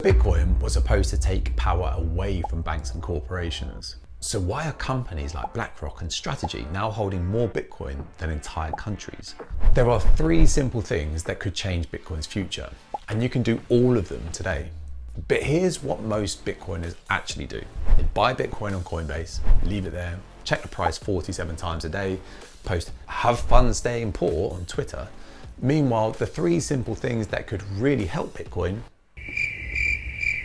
Bitcoin was supposed to take power away from banks and corporations. So why are companies like BlackRock and MicroStrategy now holding more Bitcoin than entire countries? There are three simple things that could change Bitcoin's future, and you can do all of them today. But here's what most Bitcoiners actually do. They buy Bitcoin on Coinbase, leave it there, check the price 47 times a day, post "have fun staying poor" on Twitter. Meanwhile, the three simple things that could really help Bitcoin,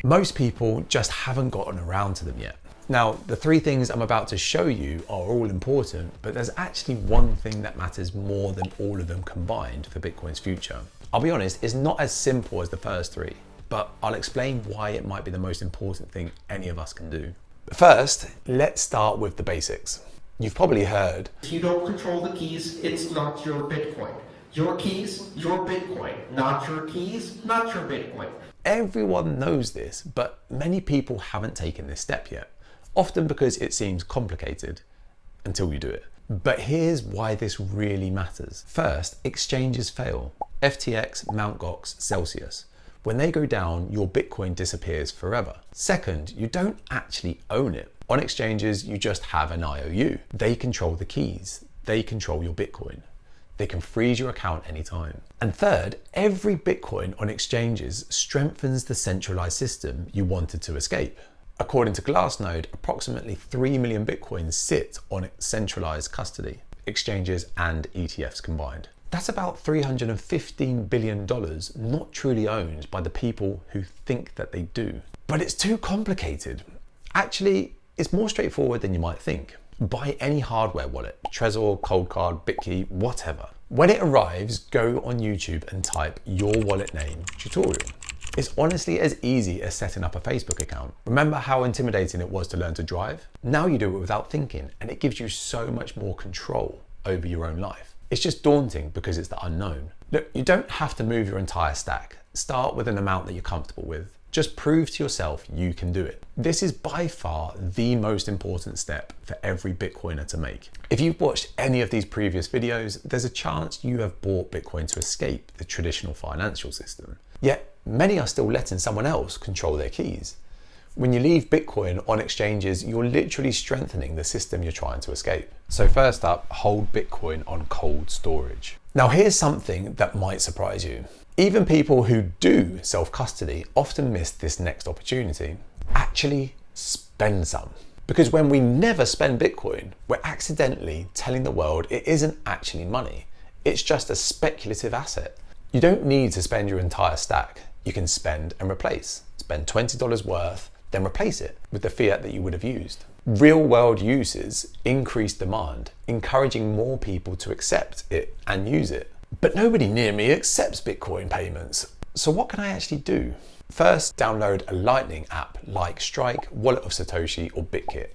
most people just haven't gotten around to them yet. Now, the three things I'm about to show you are all important, but there's actually one thing that matters more than all of them combined for Bitcoin's future. I'll be honest, it's not as simple as the first three, but I'll explain why it might be the most important thing any of us can do. First, let's start with the basics. You've probably heard, if you don't control the keys, it's not your Bitcoin. Your keys, your Bitcoin. Not your keys, not your Bitcoin. Everyone knows this, but many people haven't taken this step yet, often because it seems complicated until you do it. But here's why this really matters. First, exchanges fail. FTX, Mt. Gox, Celsius. When they go down, your Bitcoin disappears forever. Second, you don't actually own it. On exchanges, you just have an IOU. They control the keys. They control your Bitcoin. They can freeze your account anytime. And third, every Bitcoin on exchanges strengthens the centralized system you wanted to escape. According to Glassnode, approximately 3 million Bitcoins sit on centralized custody, exchanges and ETFs combined. That's about $315 billion not truly owned by the people who think that they do. But it's too complicated. Actually, it's more straightforward than you might think. Buy any hardware wallet, Trezor, Coldcard, Bitkey, whatever. When it arrives, go on YouTube and type "your wallet name tutorial." It's honestly as easy as setting up a Facebook account. Remember how intimidating it was to learn to drive? Now you do it without thinking, and it gives you so much more control over your own life. It's just daunting because it's the unknown. Look, you don't have to move your entire stack. Start with an amount that you're comfortable with. Just prove to yourself you can do it. This is by far the most important step for every Bitcoiner to make. If you've watched any of these previous videos, there's a chance you have bought Bitcoin to escape the traditional financial system. Yet, many are still letting someone else control their keys. When you leave Bitcoin on exchanges, you're literally strengthening the system you're trying to escape. So first up, hold Bitcoin on cold storage. Now here's something that might surprise you. Even people who do self-custody often miss this next opportunity. Actually spend some. Because when we never spend Bitcoin, we're accidentally telling the world it isn't actually money. It's just a speculative asset. You don't need to spend your entire stack. You can spend and replace. Spend $20 worth, then replace it with the fiat that you would have used. Real world uses increase demand, encouraging more people to accept it and use it. But nobody near me accepts Bitcoin payments. So what can I actually do? First, download a Lightning app like Strike, Wallet of Satoshi, or BitKit.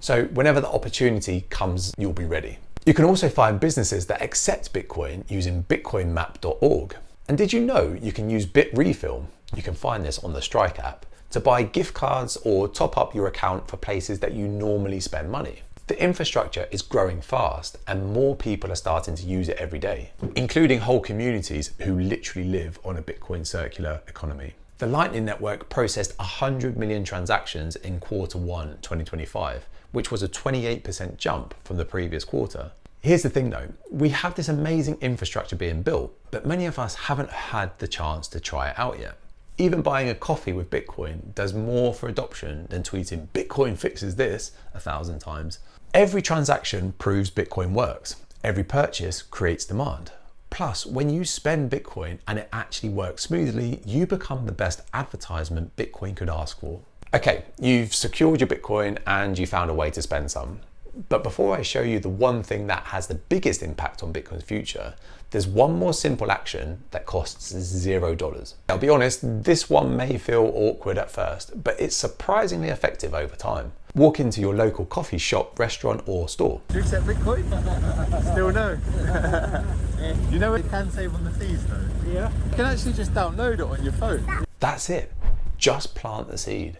So whenever the opportunity comes, you'll be ready. You can also find businesses that accept Bitcoin using bitcoinmap.org. And did you know you can use Bitrefill? You can find this on the Strike app to buy gift cards or top up your account for places that you normally spend money. The infrastructure is growing fast and more people are starting to use it every day, including whole communities who literally live on a Bitcoin circular economy. The Lightning Network processed 100 million transactions in Q1 2025, which was a 28% jump from the previous quarter. Here's the thing though, we have this amazing infrastructure being built, but many of us haven't had the chance to try it out yet. Even buying a coffee with Bitcoin does more for adoption than tweeting "Bitcoin fixes this" 1,000 times. Every transaction proves Bitcoin works. Every purchase creates demand. Plus, when you spend Bitcoin and it actually works smoothly, you become the best advertisement Bitcoin could ask for. Okay, you've secured your Bitcoin and you found a way to spend some. But before I show you the one thing that has the biggest impact on Bitcoin's future, there's one more simple action that costs $0. I'll be honest, this one may feel awkward at first, but it's surprisingly effective over time. Walk into your local coffee shop, restaurant, or store. Do you accept Bitcoin? Still no. You know what you can save on the fees though? Yeah. You can actually just download it on your phone. That's it. Just plant the seed.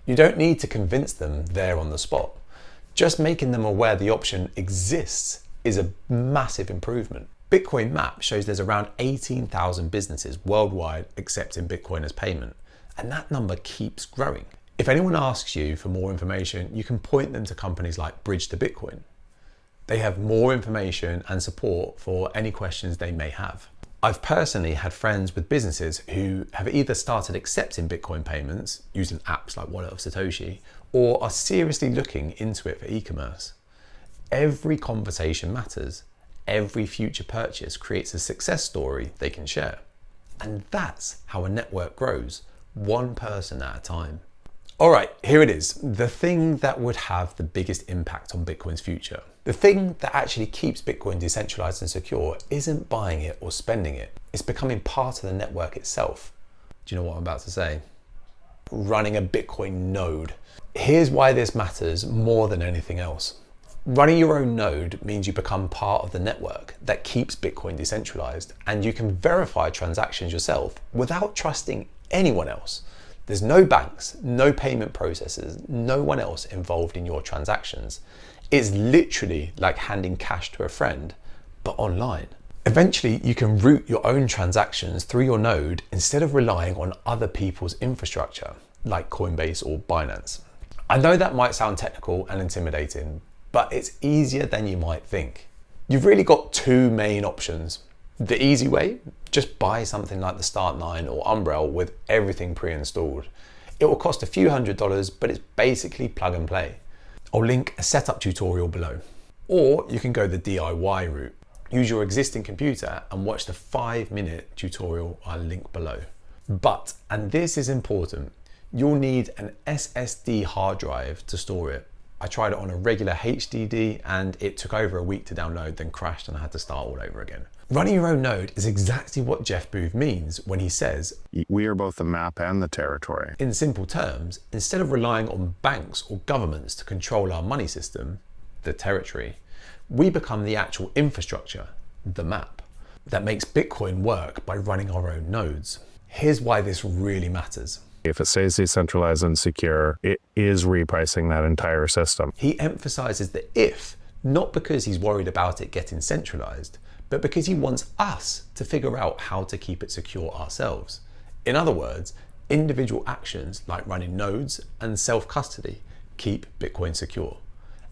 You don't need to convince them there on the spot. Just making them aware the option exists is a massive improvement. Bitcoin Map shows there's around 18,000 businesses worldwide accepting Bitcoin as payment, and that number keeps growing. If anyone asks you for more information, you can point them to companies like Bridge to Bitcoin. They have more information and support for any questions they may have. I've personally had friends with businesses who have either started accepting Bitcoin payments using apps like Wallet of Satoshi, or are seriously looking into it for e-commerce. Every conversation matters. Every future purchase creates a success story they can share. And that's how a network grows, one person at a time. All right, here it is. The thing that would have the biggest impact on Bitcoin's future. The thing that actually keeps Bitcoin decentralized and secure isn't buying it or spending it. It's becoming part of the network itself. Do you know what I'm about to say? Running a Bitcoin node. Here's why this matters more than anything else. Running your own node means you become part of the network that keeps Bitcoin decentralized, and you can verify transactions yourself without trusting anyone else. There's no banks, no payment processors, no one else involved in your transactions. It's literally like handing cash to a friend, but online. Eventually, you can route your own transactions through your node instead of relying on other people's infrastructure, like Coinbase or Binance. I know that might sound technical and intimidating, but it's easier than you might think. You've really got two main options. The easy way, just buy something like the Start9 or Umbrel with everything pre-installed. It will cost a few $100s, but it's basically plug and play. I'll link a setup tutorial below. Or you can go the DIY route. Use your existing computer and watch the 5-minute tutorial I'll link below. But, and this is important, you'll need an SSD hard drive to store it. I tried it on a regular HDD and it took over a week to download, then crashed and I had to start all over again. Running your own node is exactly what Jeff Booth means when he says, "We are both the map and the territory." In simple terms, instead of relying on banks or governments to control our money system, the territory, we become the actual infrastructure, the map, that makes Bitcoin work by running our own nodes. Here's why this really matters. If it stays decentralized and secure, it is repricing that entire system. He emphasizes the if, not because he's worried about it getting centralized, but because he wants us to figure out how to keep it secure ourselves. In other words, individual actions like running nodes and self-custody keep Bitcoin secure.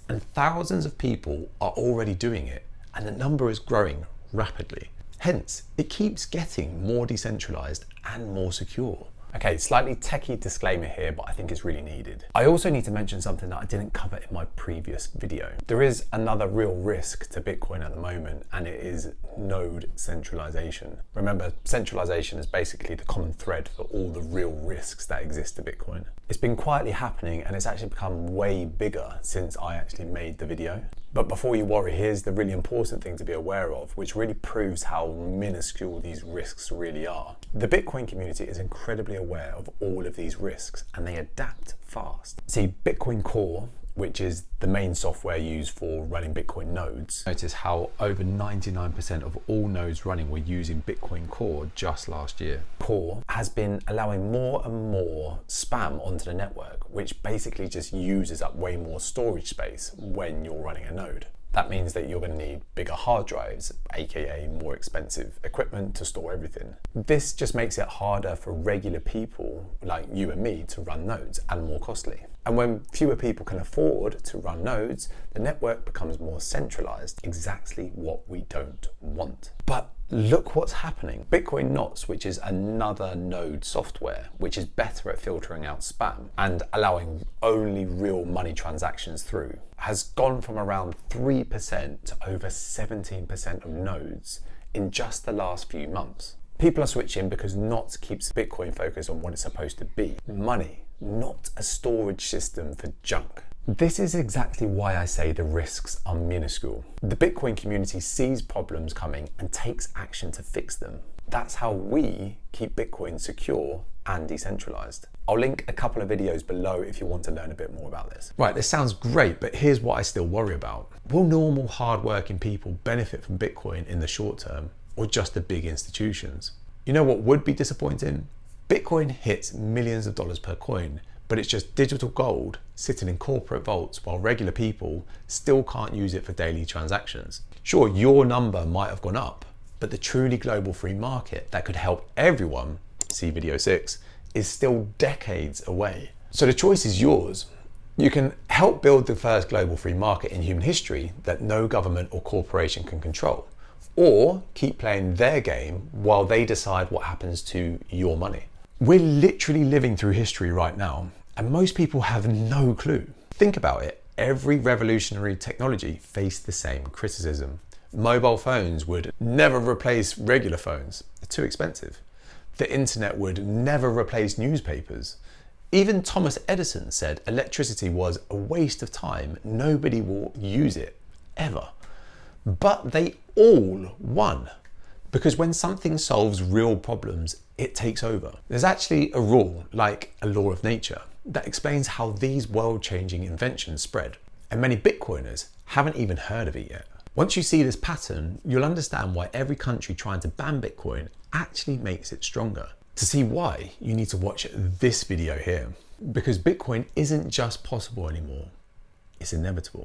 And thousands of people are already doing it, and the number is growing rapidly. Hence, it keeps getting more decentralized and more secure. Okay, slightly techie disclaimer here, but I think it's really needed. I also need to mention something that I didn't cover in my previous video. There is another real risk to Bitcoin at the moment, and it is node centralization. Remember, centralization is basically the common thread for all the real risks that exist to Bitcoin. It's been quietly happening, and it's actually become way bigger since I actually made the video. But before you worry, here's the really important thing to be aware of, which really proves how minuscule these risks really are. The Bitcoin community is incredibly aware of all of these risks, and they adapt fast. See, Bitcoin Core, which is the main software used for running Bitcoin nodes, notice how over 99% of all nodes running were using Bitcoin Core just last year. Core has been allowing more and more spam onto the network, which basically just uses up way more storage space when you're running a node. That means that you're going to need bigger hard drives, aka more expensive equipment to store everything. This just makes it harder for regular people like you and me to run nodes, and more costly. And when fewer people can afford to run nodes, the network becomes more centralized, exactly what we don't want. But look what's happening. Bitcoin Knots, which is another node software, which is better at filtering out spam and allowing only real money transactions through, has gone from around 3% to over 17% of nodes in just the last few months. People are switching because Knots keeps Bitcoin focused on what it's supposed to be, money, not a storage system for junk. This is exactly why I say the risks are minuscule. The Bitcoin community sees problems coming and takes action to fix them. That's how we keep Bitcoin secure and decentralized. I'll link a couple of videos below if you want to learn a bit more about this. Right, this sounds great, but here's what I still worry about. Will normal, hardworking people benefit from Bitcoin in the short term, or just the big institutions? You know what would be disappointing? Bitcoin hits millions of dollars per coin, but it's just digital gold sitting in corporate vaults while regular people still can't use it for daily transactions. Sure, your number might have gone up, but the truly global free market that could help everyone, see video 6, is still decades away. So the choice is yours. You can help build the first global free market in human history that no government or corporation can control, or keep playing their game while they decide what happens to your money. We're literally living through history right now, and most people have no clue. Think about it. Every revolutionary technology faced the same criticism. Mobile phones would never replace regular phones. They're too expensive. The internet would never replace newspapers. Even Thomas Edison said electricity was a waste of time. Nobody will use it, ever. But they all won. Because when something solves real problems, it takes over. There's actually a rule, like a law of nature, that explains how these world-changing inventions spread. And many Bitcoiners haven't even heard of it yet. Once you see this pattern, you'll understand why every country trying to ban Bitcoin actually makes it stronger. To see why, you need to watch this video here. Because Bitcoin isn't just possible anymore, it's inevitable.